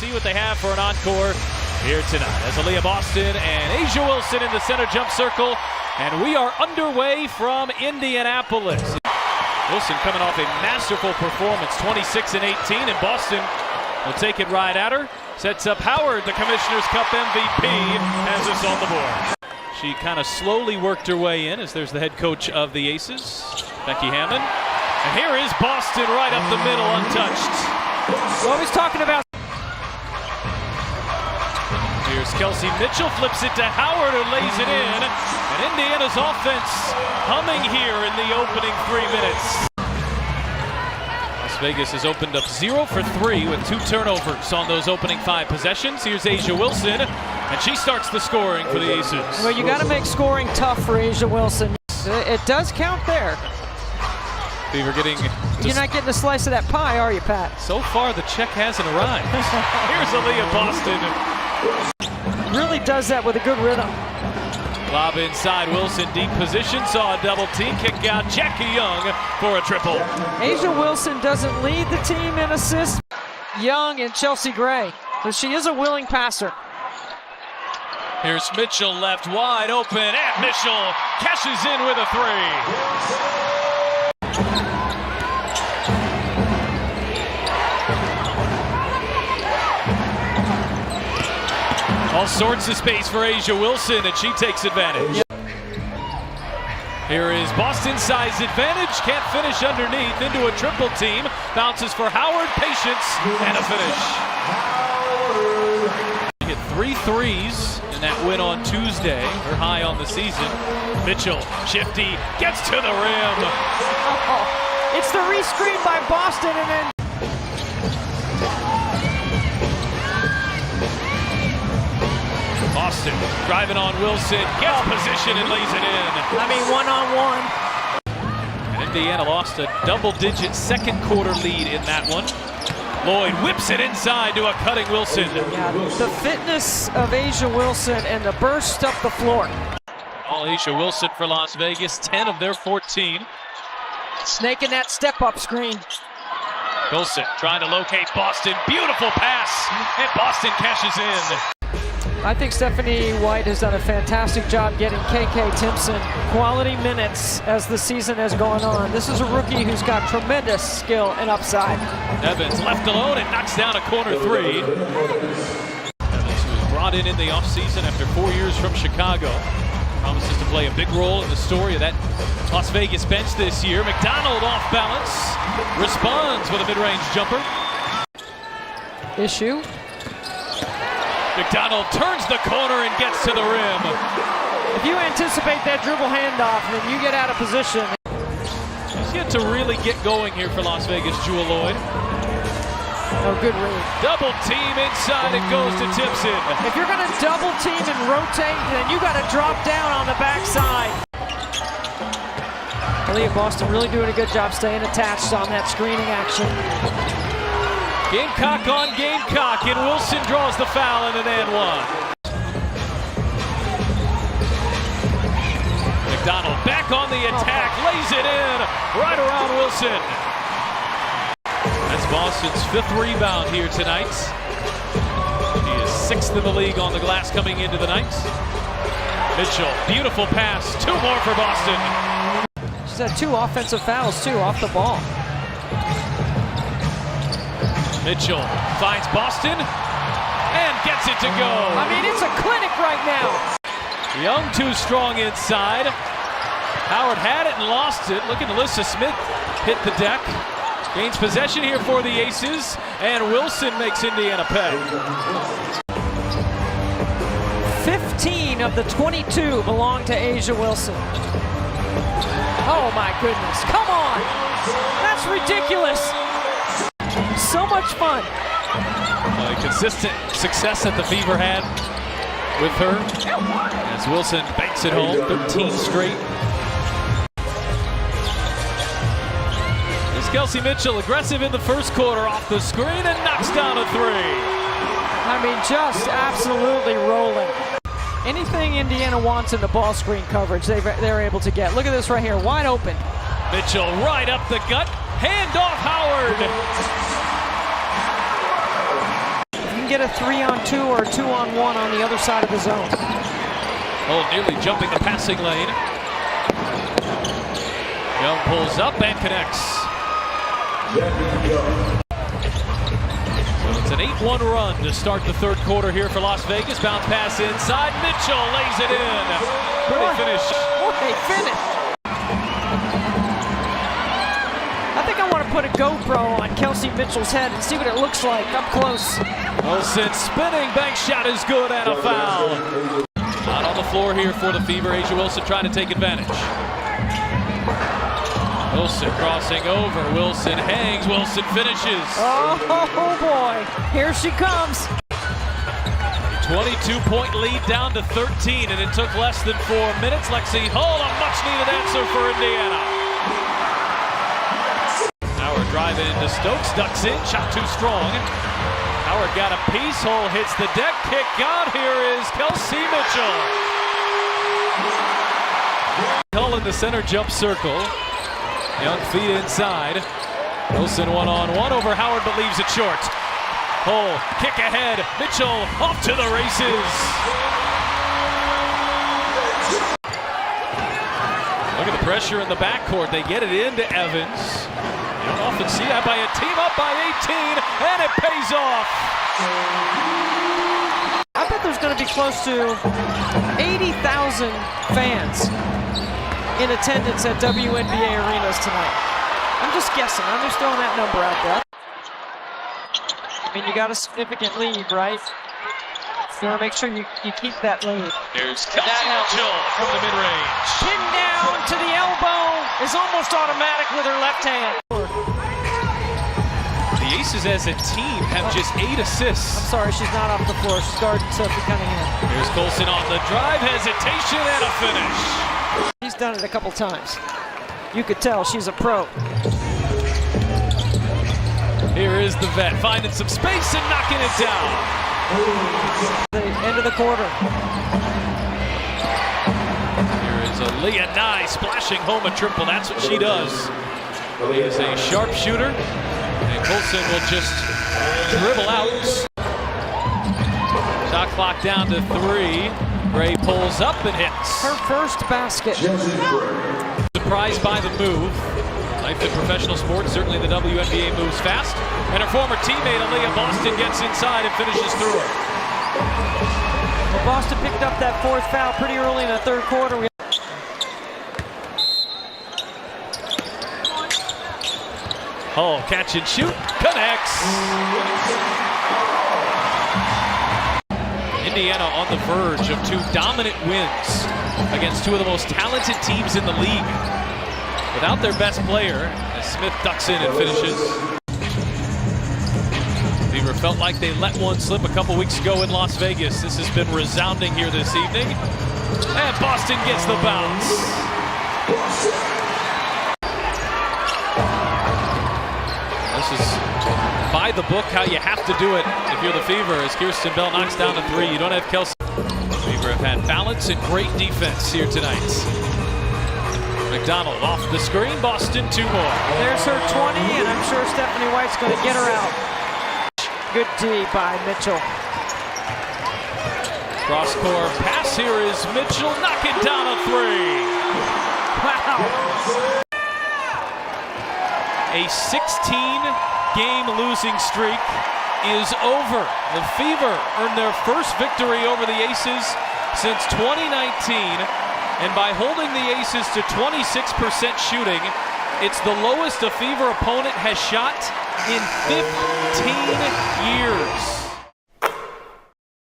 see what they have for an encore here tonight. As Aaliyah Boston and Asia Wilson in the center jump circle. And we are underway from Indianapolis. Wilson coming off a masterful performance, 26 and 18, and Boston will take it right at her. Sets up Howard, the Commissioner's Cup MVP, has us on the board. She kind of slowly worked her way in as there's the head coach of the Aces, Becky Hammond. And here is Boston right up the middle, untouched. What he's talking about. Here's Kelsey Mitchell, flips it to Howard, who lays it in. And Indiana's offense humming here in the opening 3 minutes. Las Vegas has opened up 0 for 3 with 2 turnovers on those opening 5 possessions. Here's Asia Wilson, and she starts the scoring for the Aces. Well, you got to make scoring tough for Asia Wilson. It does count there. Fever getting... You're not getting a slice of that pie, are you, Pat? So far, the check hasn't arrived. Here's Aaliyah Boston. Really does that with a good rhythm. Lob inside, Wilson deep position, saw a double team, kick out Jackie Young for a triple. Asia Wilson doesn't lead the team in assists. Young and Chelsea Gray, but she is a willing passer. Here's Mitchell left wide open, and Mitchell cashes in with a 3. All sorts of space for Asia Wilson, and she takes advantage. Here is Boston's size advantage. Can't finish underneath. Into a triple team. Bounces for Howard. Patience and a finish. She hit 3 threes in that win on Tuesday. Her high on the season. Mitchell, shifty, gets to the rim. It's the rescreen by Boston, and then Boston driving on Wilson, gets position and lays it in. I mean, one-on-one. And Indiana lost a double-digit second quarter lead in that one. Lloyd whips it inside to a cutting Wilson. Yeah, the fitness of Asia Wilson and the burst up the floor. All Asia Wilson for Las Vegas, 10 of their 14. Snaking that step-up screen. Wilson trying to locate Boston. Beautiful pass, and Boston cashes in. I think Stephanie White has done a fantastic job getting KK Timpson quality minutes as the season has gone on. This is a rookie who's got tremendous skill and upside. Evans left alone and knocks down a corner 3. Evans, who was brought in the offseason after 4 years from Chicago, promises to play a big role in the story of that Las Vegas bench this year. McDonald off balance, responds with a mid-range jumper. Issue. McDonald turns the corner and gets to the rim. If you anticipate that dribble handoff, then you get out of position. She's yet to really get going here for Las Vegas, Jewel Lloyd. Oh, good read. Double team inside, it goes to Timpson. If you're going to double team and rotate, then you got to drop down on the backside. Aaliyah Boston really doing a good job staying attached on that screening action. Gamecock on Gamecock, and Wilson draws the foul and an and 1. McDonald back on the attack, lays it in, right around Wilson. That's Boston's 5th rebound here tonight. He is 6th in the league on the glass coming into the night. Mitchell, beautiful pass, 2 more for Boston. She's had 2 offensive fouls too off the ball. Mitchell finds Boston and gets it to go. I mean, it's a clinic right now. Young too strong inside. Howard had it and lost it. Look at Alyssa Smith hit the deck. Gains possession here for the Aces, and Wilson makes Indiana pay. 15 of the 22 belong to Asia Wilson. Oh my goodness, come on. That's ridiculous. So much fun. Consistent success that the Fever had with her as Wilson banks it home, 13 straight. There's Kelsey Mitchell, aggressive in the first quarter off the screen and knocks down a 3. I mean, just absolutely rolling. Anything Indiana wants in the ball screen coverage, they're able to get. Look at this right here, wide open. Mitchell right up the gut, hand off Howard. get a 3-on-2 or a 2-on-1 on the other side of the zone. Oh, nearly jumping the passing lane. Young pulls up and connects. So it's an 8-1 run to start the third quarter here for Las Vegas. Bounce pass inside. Mitchell lays it in. Pretty finish. What a finish. I think I want to put a GoPro on Kelsey Mitchell's head and see what it looks like up close. Wilson spinning, bank shot is good, and a foul. Out on the floor here for the Fever. A'ja Wilson trying to take advantage. Wilson crossing over. Wilson hangs. Wilson finishes. Oh boy, here she comes. 22-point lead down to 13, and it took less than 4 minutes. Lexi Hull, a much-needed answer for Indiana. Howard driving into Stokes, ducks in, shot too strong. Howard got a piece, Hull hits the deck, kick out. Here is Kelsey Mitchell. Hull in the center jump circle. Young feet inside. Wilson one-on-one over Howard, but leaves it short. Hull, kick ahead. Mitchell off to the races. Look at the pressure in the backcourt. They get it into Evans. You don't often see that by a team up by 18, and it pays off. I bet there's going to be close to 80,000 fans in attendance at WNBA arenas tonight. I'm just guessing. I'm just throwing that number out there. I mean, you got a significant lead, right? You want to make sure you keep that lead. Here's Kelsey Mitchell from the mid-range. Pin down to the elbow is almost automatic with her left hand. The Aces as a team have just 8 assists. I'm sorry, she's not off the floor. She's guarding Sophie Cunningham. Here's Colson on the drive, hesitation, and a finish. She's done it a couple times. You could tell she's a pro. Here is the vet finding some space and knocking it down. The end of the quarter. Here is Aaliyah Nye splashing home a triple. That's what she does. She is a sharpshooter, and Colson will just dribble out. Shot clock down to 3. Gray pulls up and hits. Her first basket. Surprised by the move. Life in professional sports, certainly the WNBA moves fast. And her former teammate, Aaliyah Boston, gets inside and finishes through her. Well, Boston picked up that 4th foul pretty early in the third quarter. Hull, catch and shoot, connects. Indiana on the verge of 2 dominant wins against 2 of the most talented teams in the league. Without their best player, as Smith ducks in and finishes. Fever felt like they let one slip a couple weeks ago in Las Vegas. This has been resounding here this evening. And Boston gets the bounce. This is by the book how you have to do it if you're the Fever, as Kirsten Bell knocks down a 3. You don't have Kelsey. Fever have had balance and great defense here tonight. McDonald off the screen, Boston 2 more. There's her 20, and I'm sure Stephanie White's going to get her out. Good D by Mitchell. Cross-court pass, here is Mitchell knocking down a 3. Wow. A 16-game losing streak is over. The Fever earned their first victory over the Aces since 2019. And by holding the Aces to 26% shooting, it's the lowest a Fever opponent has shot in 15 years.